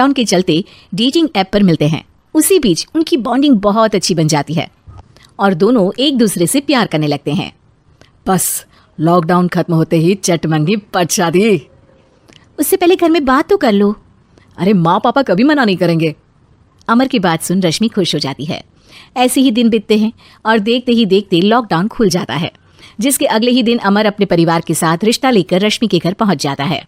Lockdown के चलते dating app पर मिलते हैं। उसी बीच उनकी बॉन्डिंग बहुत अच्छी बन जाती है और दोनों एक दूसरे से प्यार करने लगते हैं। बस लॉकडाउन खत्म होते ही चटमंगी पट शादी। उससे पहले घर में बात तो कर लो। अरे माँ पापा कभी मना नहीं करेंगे। अमर की बात सुन रश्मि खुश हो जाती है। ऐसे ही दिन बीतते हैं और देखते ही देखते लॉकडाउन खुल जाता है, जिसके अगले ही दिन अमर अपने परिवार के साथ रिश्ता लेकर रश्मि के घर पहुंच जाता है।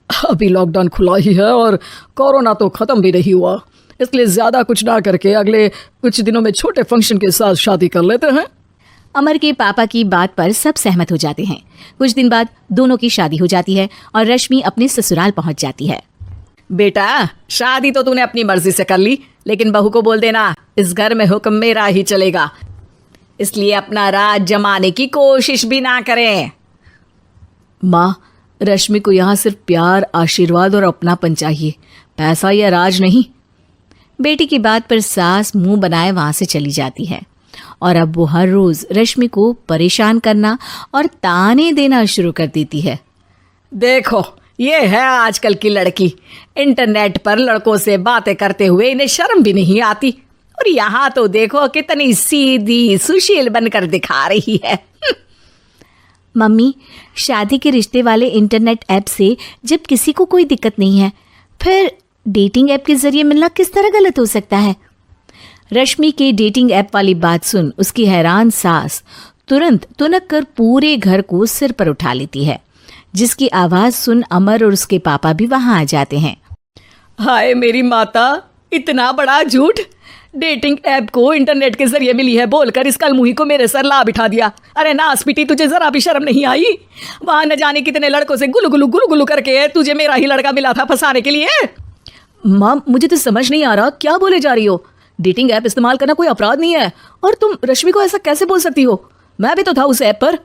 अभी लॉकडाउन खुला ही है और कोरोना तो खत्म भी नहीं हुआ, इसलिए ज्यादा कुछ ना करके अगले कुछ दिनों में छोटे फंक्शन के साथ शादी कर लेते हैं। अमर के पापा की बात पर सब सहमत हो जाते हैं। कुछ दिन बाद दोनों की शादी हो जाती है और रश्मि अपने ससुराल पहुंच जाती है। बेटा, शादी तो तूने अपनी मर्जी से कर ली, लेकिन बहू को बोल देना इस घर में हुक्म मेरा ही चलेगा, इसलिए अपना राज जमाने की कोशिश भी ना करें। माँ, रश्मि को यहाँ सिर्फ प्यार, आशीर्वाद और अपनापन चाहिए, पैसा या राज नहीं। बेटी की बात पर सास मुंह बनाए वहां से चली जाती है और अब वो हर रोज रश्मि को परेशान करना और ताने देना शुरू कर देती है। देखो, ये है आजकल की लड़की, इंटरनेट पर लड़कों से बातें करते हुए इन्हें शर्म भी नहीं आती, और यहाँ तो देखो कितनी सीधी सुशील बनकर दिखा रही है। मम्मी, शादी के रिश्ते वाले इंटरनेट ऐप से जब किसी को कोई दिक्कत नहीं है, फिर डेटिंग ऐप के जरिए मिलना किस तरह गलत हो सकता है? रश्मि के डेटिंग ऐप वाली बात सुन उसकी हैरान सास तुरंत तुनक कर पूरे घर को सिर पर उठा लेती है, जिसकी आवाज सुन अमर और उसके पापा भी वहां आ जाते हैं। हाय मेरी माता, इतना बड़ा झूठ! डेटिंग ऐप को इंटरनेट के जरिए मिली है बोलकर इस कलमुही को मेरे सर ला बिठा दिया। अरे नासपीटी, तुझे जरा भी शर्म नहीं आई? वहां न जाने कितने लड़कों से गुलू गुलू करके तुझे मेरा ही लड़का मिला था फंसाने के लिए। माँ, मुझे तो समझ नहीं आ रहा क्या बोले जा रही हो। डेटिंग ऐप इस्तेमाल करना कोई अपराध नहीं है, और तुम रश्मि को ऐसा कैसे बोल सकती हो? मैं भी तो था उस ऐप पर।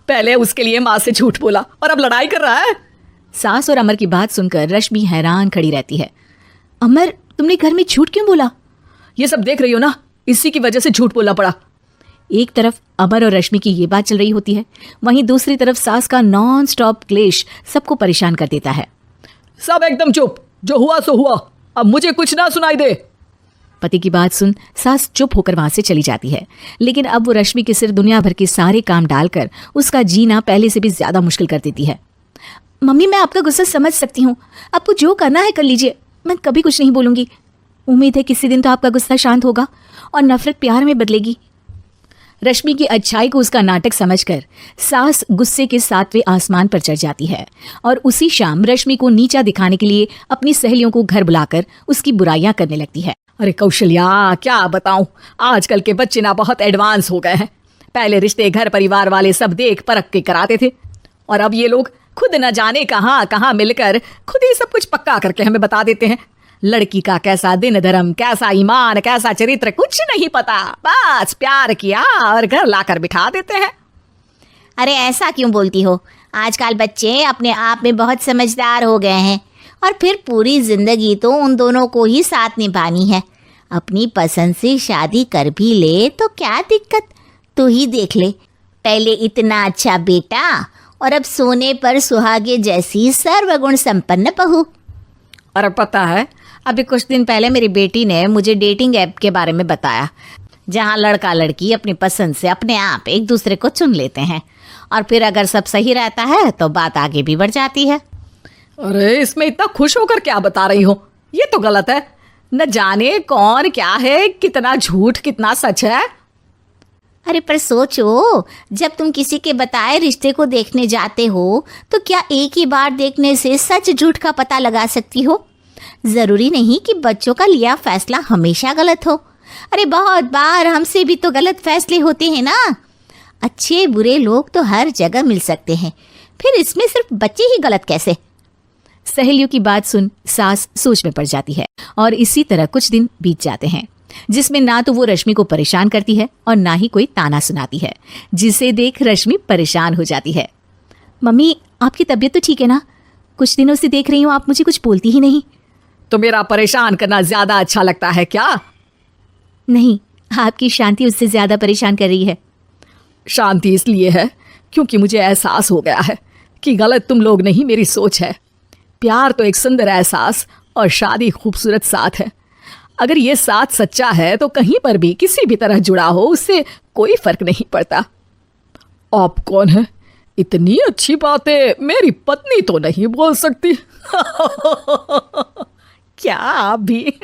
पहले उसके लिए माँ से झूठ बोला और अब लड़ाई कर रहा है। सास और अमर की बात सुनकर रश्मि हैरान खड़ी रहती है। अमर, तुमने घर में झूठ क्यों बोला? ये सब देख रही हो ना, इसी की वजह से झूठ बोलना पड़ा। एक तरफ अमर और रश्मि की ये बात चल रही होती है, वहीं दूसरी तरफ सास का नॉन स्टॉप क्लेश सबको परेशान कर देता है। सब एकदम चुप, जो हुआ सो हुआ, अब मुझे कुछ ना सुनाई दे। पति की बात सुन सास चुप होकर वहां से चली जाती है, लेकिन अब वो रश्मि के सिर दुनिया भर के सारे काम डालकर उसका जीना पहले से भी ज्यादा मुश्किल कर देती है। मम्मी, मैं आपका गुस्सा समझ सकती हूँ, आपको जो करना है कर लीजिए, मैं कभी कुछ नहीं बोलूंगी। उम्मीद है किसी दिन तो आपका गुस्सा शांत होगा और नफरत प्यार में बदलेगी। रश्मि की अच्छाई को उसका नाटक समझकर सास गुस्से के 7वें आसमान पर चढ़ जाती है और उसी शाम रश्मि को नीचा दिखाने के लिए अपनी सहेलियों को घर बुलाकर उसकी बुराइयां करने लगती है। अरे कौशल्या, क्या बताऊं, आजकल के बच्चे ना बहुत एडवांस हो गए हैं। पहले रिश्ते घर परिवार वाले सब देख परख के कराते थे, और अब ये लोग खुद न जाने कहाँ कहाँ मिलकर खुद ही सब कुछ पक्का करके हमें बता देते हैं। लड़की का कैसा दिन धर्म, कैसा ईमान, कैसा चरित्र, कुछ नहीं पता, बस प्यार किया और घर लाकर बिठा देते हैं। अरे ऐसा क्यों बोलती हो? आजकल बच्चे अपने आप में बहुत समझदार हो गए हैं, और फिर पूरी जिंदगी तो उन दोनों को ही साथ निभानी है। अपनी पसंद से शादी कर भी ले तो क्या दिक्कत? तू ही देख ले, पहले इतना अच्छा बेटा और अब सोने पर सुहागे जैसी सर्वगुण संपन्न बहू। और पता है, अभी कुछ दिन पहले मेरी बेटी ने मुझे डेटिंग ऐप के बारे में बताया, जहाँ लड़का लड़की अपनी पसंद से अपने आप एक दूसरे को चुन लेते हैं, और फिर अगर सब सही रहता है तो बात आगे भी बढ़ जाती है। अरे इसमें इतना खुश होकर क्या बता रही हो? ये तो गलत है। न जाने कौन क्या है, कितना झूठ कितना सच है। अरे पर सोचो, जब तुम किसी के बताए रिश्ते को देखने जाते हो तो क्या एक ही बार देखने से सच झूठ का पता लगा सकती हो? जरूरी नहीं कि बच्चों का लिया फैसला हमेशा गलत हो। अरे बहुत बार हमसे भी तो गलत फैसले होते हैं ना। अच्छे बुरे लोग तो हर जगह मिल सकते हैं, फिर इसमें सिर्फ बच्चे ही गलत कैसे? सहेलियों की बात सुन सास सोच में पड़ जाती है, और इसी तरह कुछ दिन बीत जाते हैं, जिसमें ना तो वो रश्मि को परेशान करती है और ना ही कोई ताना सुनाती है, जिसे देख रश्मि परेशान हो जाती है। मम्मी, आपकी तबीयत तो ठीक है ना? कुछ दिनों से देख रही हूँ आप मुझे कुछ बोलती ही नहीं। तो मेरा परेशान करना ज्यादा अच्छा लगता है क्या? नहीं, आपकी शांति उससे ज्यादा परेशान कर रही है। शांति इसलिए है क्योंकि मुझे एहसास हो गया है कि गलत तुम लोग नहीं, मेरी सोच है। प्यार तो एक सुंदर एहसास और शादी खूबसूरत साथ है। अगर ये साथ सच्चा है तो कहीं पर भी किसी भी तरह जुड़ा हो, उससे कोई फर्क नहीं पड़ता। आप कौन है? इतनी अच्छी बातें मेरी पत्नी तो नहीं बोल सकती। क्या आप भी?